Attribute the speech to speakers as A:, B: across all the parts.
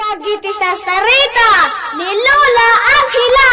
A: Dagiti sasarita ni Lola Angela.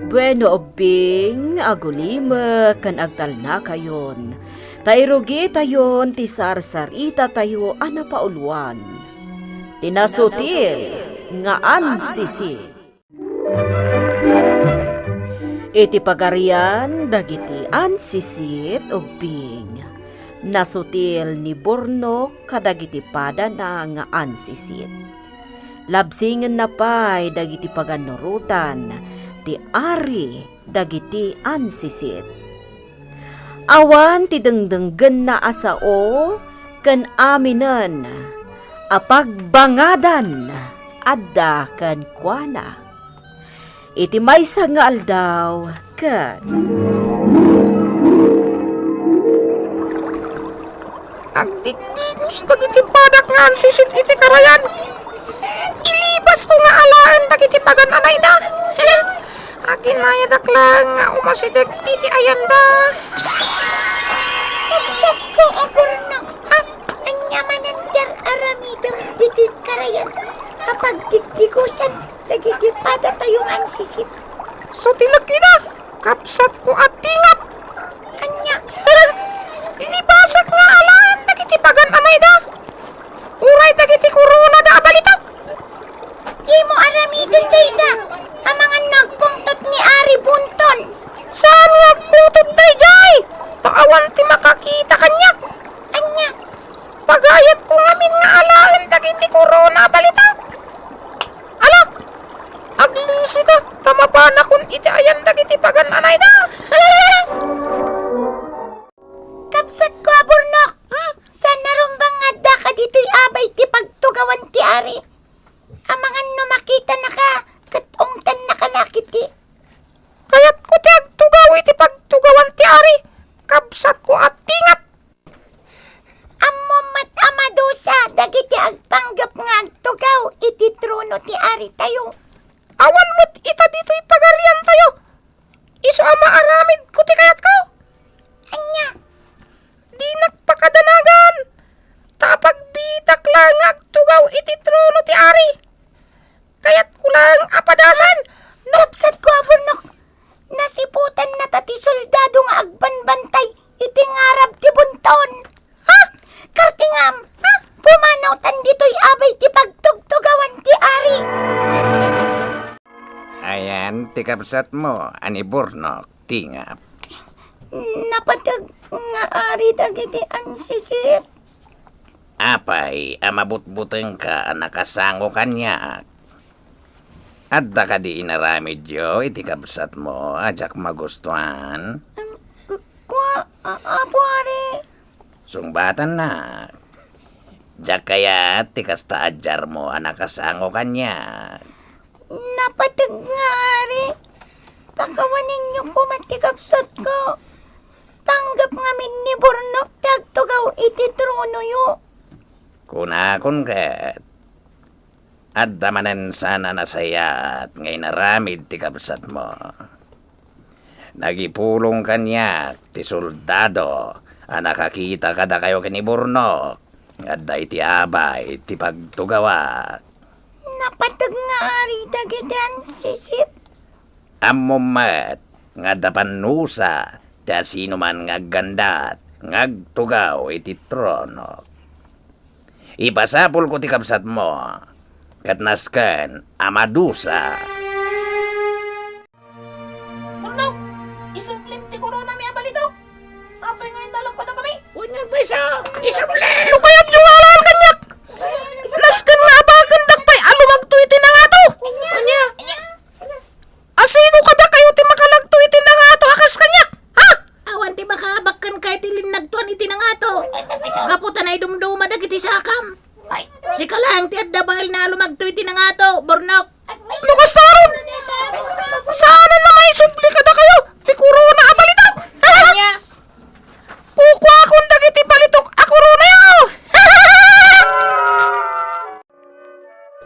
B: Bueno obing, agulima kan agtalna kayon. Tayrugi tayon ti sarsarita tayo anapauluan. Tinasutil nga ansisi. Iti pagarian dagiti ansisit obing. Nasutil ni Burnok kadagiti pada na nga ansisit. Labsingen na pay dagiti paganurutan ti ari dagiti ansisit. Awan ti dengdenggen na asao ken aminan apagbangadan adda ken kuana. Iti maysa nga aldaw ken
C: agdikdigos dagiti padak nga ansisit iti karayan. Ilibas ko nga alaan dagiti pagananay da. Akin na yadaklang nga umasitek iti ayanda.
A: Kapsat ko aburno. Anyamanan dar aramidam diti karayan. Kapag didigusan dagiti pada tayong ansisit.
C: So tilaki na, kapsat ko at tingap.
A: Anya.
C: Libasak nga alaan dagiti pagananay da. Uray dagiti corona da abalitak.
A: Di mo aramidan dayda. Amangan nagpungtot ni Ari Bunton.
C: Saan nagputod day jay? Taawan ti makakita kanyak.
A: Anya.
C: Pagayat ko ngamin nga alaan dagiti corona balitak. Ala, aglisi ka, tamapana kun iti ayan dagiti pagananay da.
A: Kapsat ko aburnok. San narumbang adda ka dito'y abay ti pagtugawan ti Ari. Amangan no makita na ka, katungtan na kalakit ti.
C: Kayat ko ti agtugaw iti pagtugawan ti Ari. Kapsat ko at tingap.
A: Ammo mat amadusa, dagiti agpanggap nga agtugaw, iti trono ti Ari tayo.
C: Awan mo't ita dito'y pagarian tayo. Iso ama aramid ko ti kayat ko.
A: Anya.
C: Di nakpakadanagan. Tapag bitak lang agtugaw iti trono ti Ari. Kayat ko lang apadasan. No,
A: Kapsat ko aburnok. Nasiputan na tati soldado nga agbanbantay, iti ngarab ti bunton.
C: ha?
A: Kartingam, pumanaw tan dito'y abay ti pagtugtugawan ti Ari.
D: Ayan, tikapsat mo, ani Burnok, tingap.
A: Napatag nga Ari dagiti ansisip.
D: Apay, amabutbuteng ka, nakasango kanya. Adda ka di inaramid yo, itikapsat mo, ajak magustuhan.
A: Apo Ari.
D: Sungbatan na. Jak kaya, tikas taajar mo, nakasango kanya.
A: Napatag nga Ari. Pakawanin niyo ko matikapsat ko. Tanggap ngamin ni Burnok tagtugaw iti trono yo.
D: Kunakon kat. Adda manen sana nasayat, ngay naramid tikapsat mo. Nagipulong kanyak, ti soldado, nakakita kada kayo kani Burnok. Adda iti abay, ti pagtugawa.
A: Napatag nga Ari dagiti ansisip.
D: Amumat, nga dapanusa, da sino man nga gandat, ngagtugaw iti trono. Ipasapul ko ti kapsat mo, katnaskan amadusa.
C: Burnok, isuplinti ko na may abalito. Apay ngayon dalam ko na kami. Huwag nga ba isa, isuplin. Ano kayat yung alaan kanyak? Naskan nga ba kandak pa'y alumagto iti na nga to? Anya? Asino kada kayo ti makalagto iti na nga to akas kanyak? Ha?
E: Awan ti makabakkan kahit ilinagtuan iti na nga to. Kaputan ay dumduma dagiti sakam. Sika lang ti adda bahal na lumagto iti na nga to, Burnok.
C: Lukas taron! Sana na may supli kada kayo? Ti corona abalitak!
E: Anya?
C: Kukwa akong dagiti balitok ako runa yaw!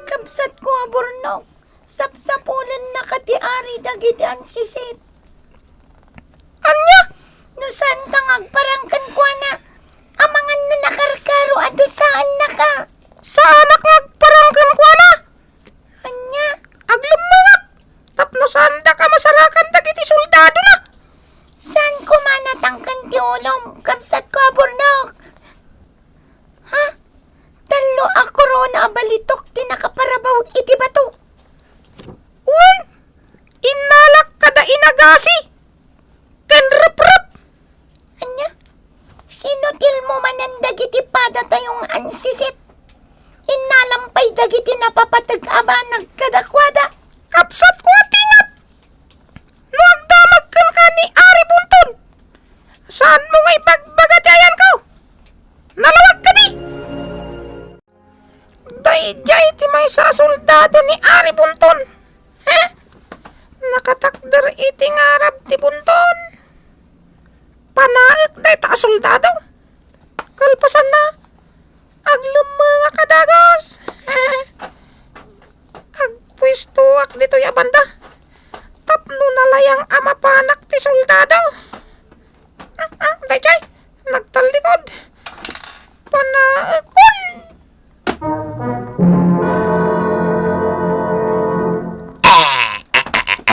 A: Kapsat ko aburnok. Sapsapulan na kati Ari dagiti ansisit.
C: Anya?
A: No saan kang agparangkan ko na? Amangan na nakarkaro adusaan na ka.
C: Sa anak ngagparangkan ko na.
A: Anya?
C: Aglumangak. Tapno sanda ka masarakan dagiti soldado na.
A: Saan ko manatangkan ti ulom? Kapsat ko aburnok. Ha? Talo ako ron na abalitok ti nakaparabaw iti bato.
C: Un, inalak kada inagasi. Ken rap-rap.
A: Anya? Sinutil mo manandag iti pada tayong ansisit. Inalampay dagiti napapatag aba nagkadakwada.
C: Kapsat ko tingap. No agdamag kan ka ni Ari Bunton. Saan mo ngay bagbagatayan ko? Nalawag ka di. Dayjay ti may sa soldado ni Ari Bunton. Ha? Nakatakder iti ngarap ti Bunton. Panaik day ta soldado. Kalpasan na. Aglumanga kadagos. Ha? Agpwistuak dito ya banda. Tapno nalayang ama panak ti soldado. Dayjay, nagtalikod. Panaikon.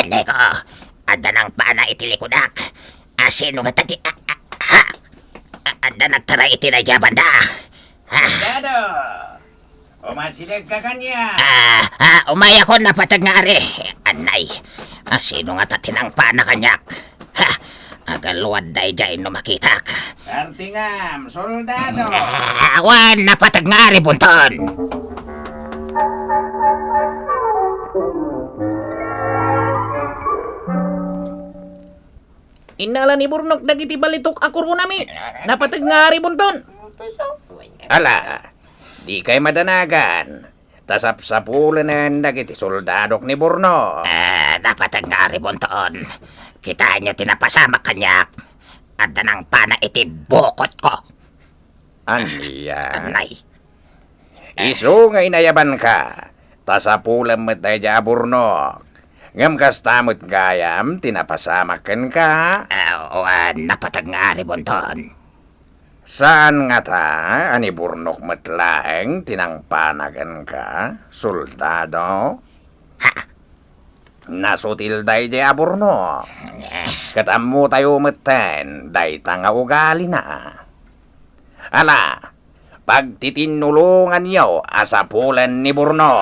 E: Alay ko, ada nang pana itilikudak. Sino nga tati... Ada nagtara itinadya banda.
D: Soldado! Umasilag ka kanya!
E: Umaya ko napatag nga ari. Anay, sino nga tati nang pana kanyak? Agaluad day dyan no makitak.
D: Kartingam, soldado!
E: Awan, napatag nga ari bunton.
C: Inala ni Burnok dagiti balitok ako ro nami. Napatag nga Ari Bunton.
D: Ala, di kay madanagan. Tasap-sapulan na dagiti soldadok ni Burno.
E: Napatag nga ari bunton. Kita nyo tinapasama kanyak. Ada nang pana iti bukot ko.
D: Aniya.
E: Anay.
D: Iso nga inayaban ka. Tasapulan mo tayo dya Burno. Ngam kastamot gayam, tinapasamakan ka.
E: Napatag nga ari bunton.
D: Saan nga ta, ani Burnok matlaeng, tinangpanagan ka, soldado? Nasutil day di Burno. Katamu tayo matan, day tanga ugali na. Ala, pagtitinulungan niyo, asapulan ni Burno.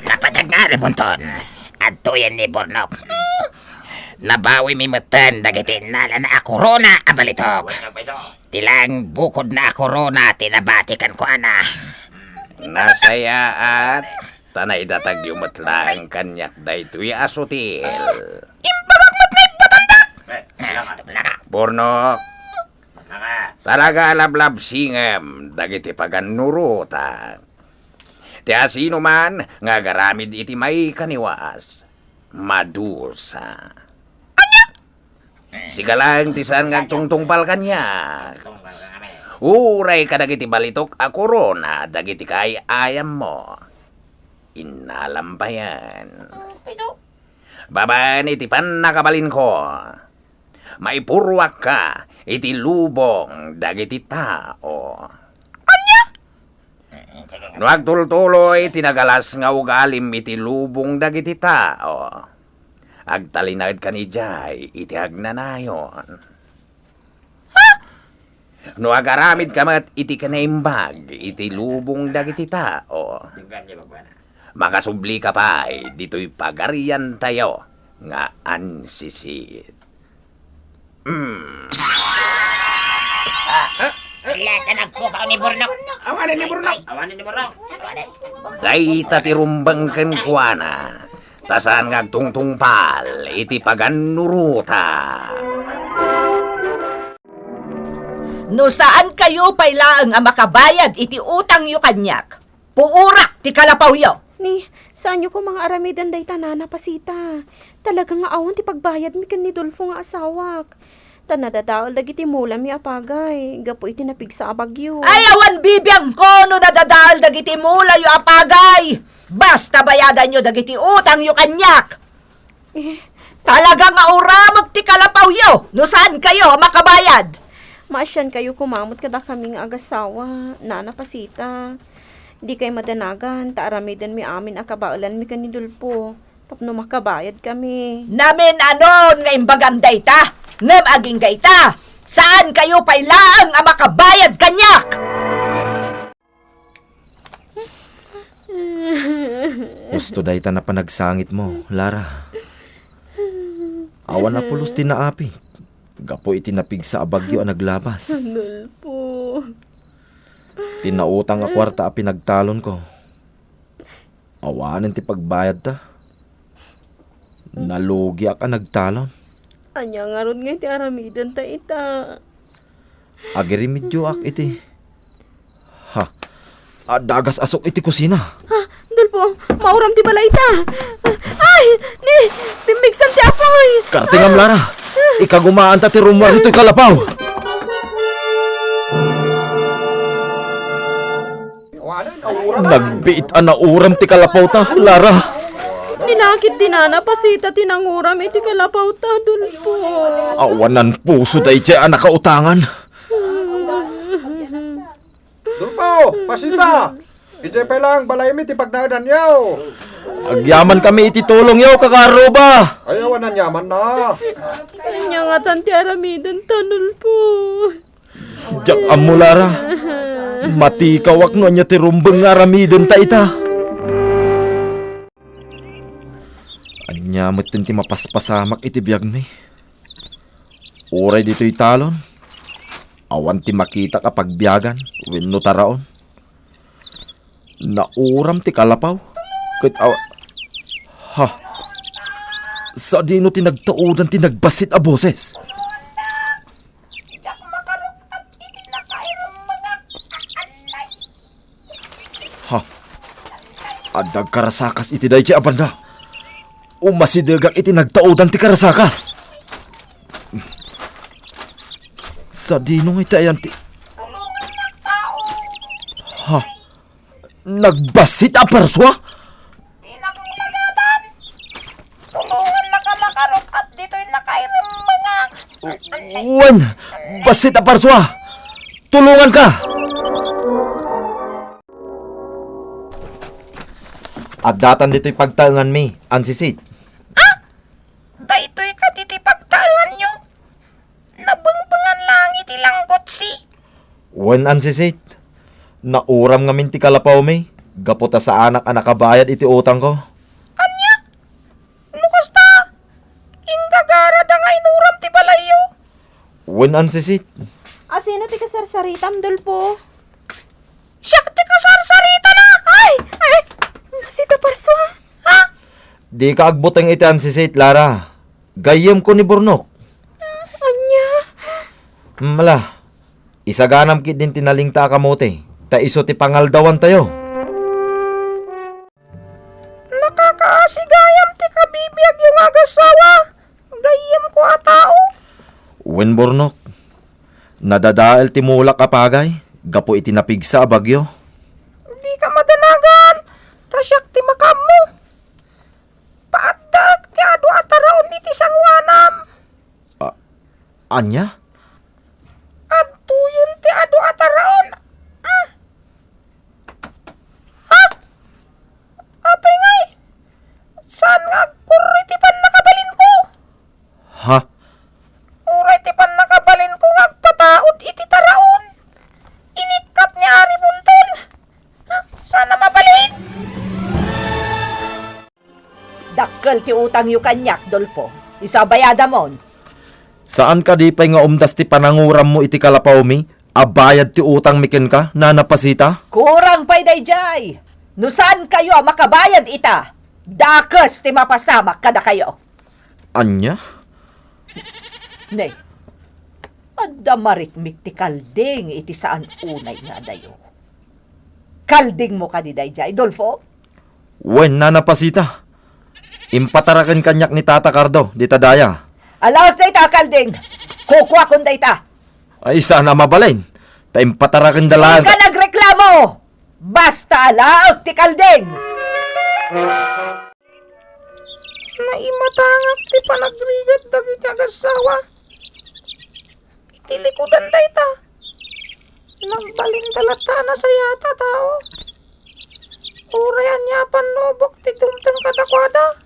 E: Napatag nga ari bunton. Atuyan ni Burnok. Nabawi mi matan dagiti nala na ako rona abalitok. Tilang bukod na ako rona tinabatikan ko ana.
D: Nasaya at tanay datag yung matlaeng kanyak day tuy asutil. Burno, talaga lablab singem dagiti paganuruta. Ti asino man nga garamid iti may kaniwas, madusa. Sigalang tisan nga tungtungpal kanya. Uray kadagiti balitok ako rona dagiti kay ayam mo. Inalampayan. Baban iti pan nakabalin ko. Maipurwak ka iti lubong dagiti tao. Nuag tultuloy tinagalas nga ugalim iti lubong dagiti tao. Agtalinagad ka ni Jai, iti agnanayon. No agaramid ka mat iti kanaimbag, iti lubong dagiti tao. Makasubli ka pa, dito'y pagarian tayo, nga ansisit.
E: Lata nagpukaw ni Burnok.
C: Awanan ni Burnok.
D: Day tatirumbang kan kuana. Tasan ngagtungtungpal, iti paganuruta.
B: No saan kayo pailaang ang makabayad iti utang yu kanyak? Puurak ti kalapaw yo.
F: Ni, saan nyo ko mga aramidan day tanana pasita? Talagang nga awan ti pagbayad mi kan ni Dolfo nga asawak. Tanadadaol dagiti mula mi apagay. Gapo iti napigsa a bagyo.
B: Ay awan bibiyang ko no nadadal dagiti mula yu apagay. Basta bayadan nyo dagiti utang yu kanyak. Talagang nga uramag ti kalapaw yo. No saan kayo makabayad?
F: Maasyan kayo kumamot kada kaming agasawa, Nana Pasita. Di kay madanagan, taaramidan mi amin akabaulan mi kanidulpo. Tapno makabayad kami.
B: Namin ano nga imbagam dayta? Ngem aging gayta? Saan kayo pailaang ang makabayad kanyak?
G: Gusto dayta na panagsangit mo, Lara. Awan na pulos tinaapi. Gapo itinapig sa abagyo ang naglabas.
F: Dulpo.
G: Tinautang a kwarta a pinagtalon ko. Awanan ti pagbayad ta. Nalugi ka nagtalon.
F: Anya nga ron nga ti aramidan ta ita.
G: Agirimidyo ak iti. Ha, adagas asok iti kusina.
F: Dulpo, mauram ti balay ta. Ay, ni, pimbigsan ti apoy.
G: Kartingam, Lara. Ikagumaan ta ti rumwar dito'y kalapaw. Nagbiit na uram ti kalapaw ta, Lara.
F: Ninakit din Nana Pasita tinanguram iti kalapaw ta, Dulpo.
G: Awanan puso day siya nakautangan.
C: Dulpo, Pasita! Ije pa lang, balay mi ti pagdaadan yaw.
G: Agyaman kami ititulong yaw kakaruba.
C: Ayaw na yaman na.
F: Anya nga tanti aramidan ta, Dulpo.
G: Diyak amo, Lara. Matikawak no niya ti rumbeng nga ramiden ta ita. Anya matin ti mapaspasamak iti biyag mi. Uray dito'y talon. Awan ti makita kapag biyagan. Wenno taraon. Nauram ti kalapaw. Kat ha. Sa dino tinagtaudan tinagbasit a boses. Ha. Adag karasakas iti day ti abanda. Umasidegang iti nagtaudan ti karasakas. Sa dino nga itayan ti... Ha? Nagbasit a perswa?
A: Tulungan na ka makarok at dito'y nakairam mga...
G: Wan! Basit a perswa! Tulungan ka! At datan dito'y pagtaangan mi, ansisit.
A: Daytoy ka titi pagtaangan nyo. Nabangbangan lang iti langgot si.
G: Wan ansisit. Nauram nga min ti kalapaw mi. Gaputa sa anak ang nakabayad iti utang ko.
A: Anya? Nukas ta? Inggagara da nga inuram ti balayo.
G: Wan ansisit.
F: Asino ti kasarsaritam, Dulpo?
A: Siyak ti kasarsarita na. Ay! Ay!
F: Masita parswa.
A: Ha?
G: Di ka agbutang iti ansisit, Lara. Gayem ko ni Burnok.
F: Anya?
G: Mala. Isaganam kit din tinaling ta kamote. Ta iso ti pangaldawan tayo.
A: Nakakaasigayam ti kabibiyag yung agasawa. Gayem ko a tao.
G: Wen Burnok. Nadadael ti mulak kapagay. Gapo itinapig sa bagyo.
A: Di ka madanagan. Tasyak ti makamo. Paaddag ti adu ataraon iti sangwanam.
G: Anya?
A: Adtuyin ti adu ataraon. Ha? Apay ngay? Saan nga kuri ti pan nakabalin ko?
G: Ha?
A: Uray ti pan nakabalin ko agpataod iti taraon. Inikat ni Ari Bunton. Sana mabalin.
B: Dakkel ti utang yu kanyak, Dolpo. Isabayada mon.
G: Saan ka di pa'y nga umdas ti pananguram mo iti kalapaw mi? Abayad ti utang miken ka, Nana Pasita?
B: Kurang pa'y dayjay. No saan kayo makabayad ita? Dakes ti mapasamak kada kayo.
G: Anya?
B: Ne, adda marikmik ti kalding iti saan unay nga dayo. Kalding mo ka di dayjay, Dolfo?
G: Wen, Nana Pasita. Impatarakan kanyak ni Tata Cardo, di tadaya.
B: Alawat na ita, kalding. Kukwa kung ita.
G: Ay, sana mabalain. Ta impatarakan dalag.
B: Ka nagreklamo! Basta alaag ti kalding!
A: Naimatangak ti panagrigat dagiti agasawa. Iti
C: iti likudan dayta. Nagbalindalata na sa yata tao. Urayan niya panubok ti tumtang kadakwada.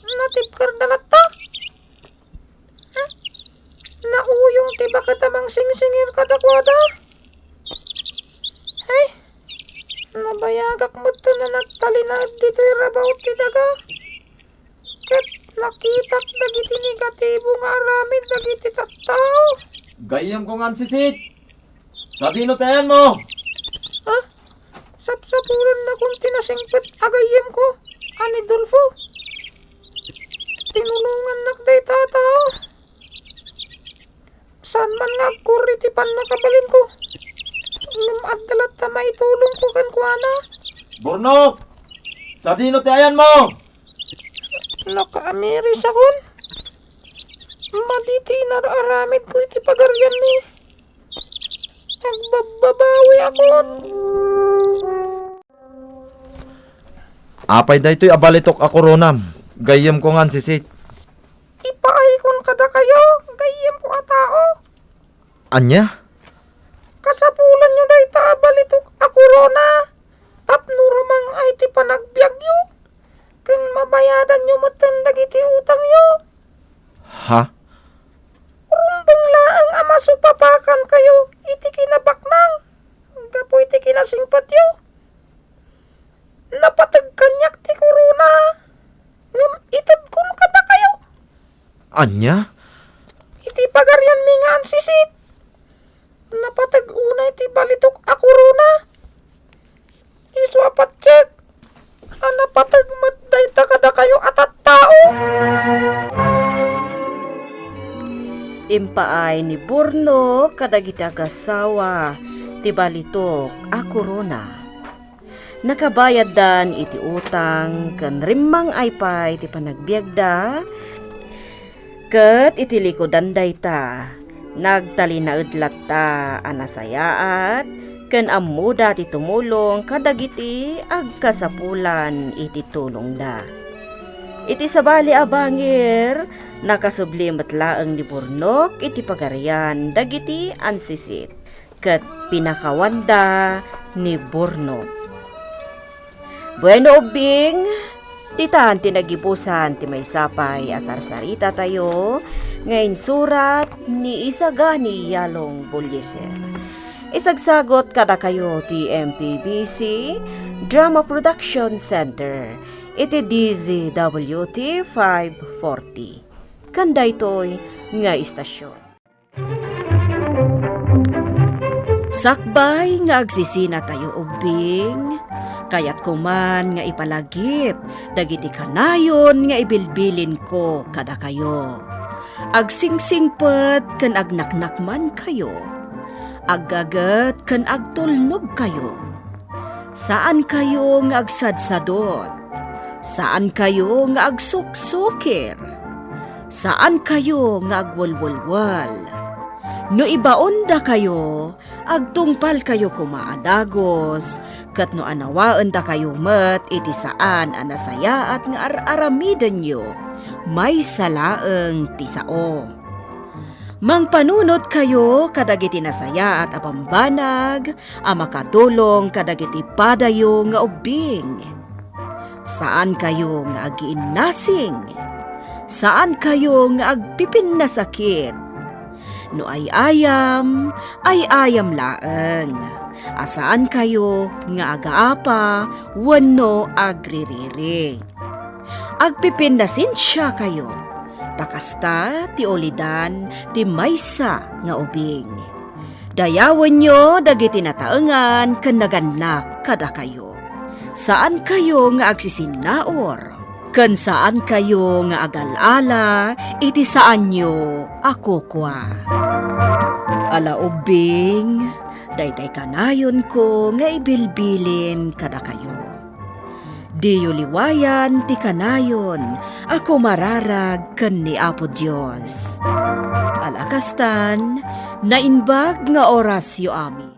C: Natipkar dalata. Nauyong ti bakatamang singsingir kadakwada. Ay, nabayagak mo to na nagtalinad dito'y rabaw ti daga. Ket nakitak dagiti negatibo nga aramid dagiti tattao.
G: Gayam ko nga sisit. Sa dinotayan mo.
C: Sapsapulan na kung tinasingpet agayem ko. Ani Dolfo. Tinulungan nakday tatao. Saan man nga kuritipan nakabalin ko. Ngam adalat na may tulong ko kan kuana.
G: Burnok! Sa dinotayan mo.
C: Nakaamiris akon. Maditi nararamid ko iti pagaryan ni. Nagbababawi akon.
G: Apay da ito'y abalitok ako ronam. Gayam ko nga sisit.
C: Ipaay kon kada kayo. Gayem ko atao.
G: Anya?
C: Kasapulan nyo day abalitok ako rona. Tapno rumang ay ti panagbiag yo. Ken mabayadan nyo matanda iti utang yo.
G: Ha?
C: Rumbang laang ama supapakan kayo. Iti kinabaknang. Gapo iti kinasingpat yo. Napatag kanyak ti corona. Ngam itad kun kada kayo.
G: Anya?
C: Iti pagaryan mi nga sisit. Napatag unay ti balitok ako rona. Iswapat check. Napatag matday ta kada kayo atat tao.
F: Impaay ni Burno kadagiti agasawa ti balitok a korona. Nakabayad dan iti utang ken rimmang aypay ti panagbiagda ket iti likodan dayta nagtalinaedlat ta anasayaat ken ammuda ti tumulong kadagiti agkasapulan iti tulong da. Iti sabali abangir nakasublimot laeng ni Burnok iti pagaryan dagiti ansisit ket pinakawanda ni Burnok. Bueno ubing, titan tinagipusan ti may sapay asarsarita tayo ngayon surat ni Isagani Yalong Bulyeser. Isagsagot kada kayo ti MPBC Drama Production Center iti DZWT 540. Kanda ito'y nga istasyon. Sakbay nga agsisina tayo ubing, kayat kuman nga ipalagip, dagiti kanayon nga ibilbilin ko kada kayo. Agsingsingpet ken agnaknakman kayo, aggagat ken agtulnog kayo. Saan kayo nga agsadsadot? Saan kayo nga agsuksukir? Saan kayo nga agwalwalwal? No ibaon da kayo, agtungpal kayo kumaadagos, kat no anawaan da kayo met iti saan anasaya at nga aramidan nyo, may salaeng tisao. Mangpanunod kayo kadagiti nasaya at apambanag, makatulong kadagiti padayo nga ubing. Saan kayo nga agiinnasing? Saan kayo nga agpipin na sakit? No ay ayam laeng. Asaan kayo nga agaapa, wano agririri. Agpipin na sinsya kayo. Takasta ti olidan ti maysa nga ubing. Dayawan nyo dagiti nataengan ken naganak kada kayo. Saan kayo nga agsisinaor? Ken saan kayo nga agalala, iti saan nyo ako kwa. Ala ubing, daytay kanayon ko nga ibilbilin kada kayo. Diyo liwayan ti kanayon, ako mararag ken ni Apo Dios. Alakastan, nainbag nga oras yu ami.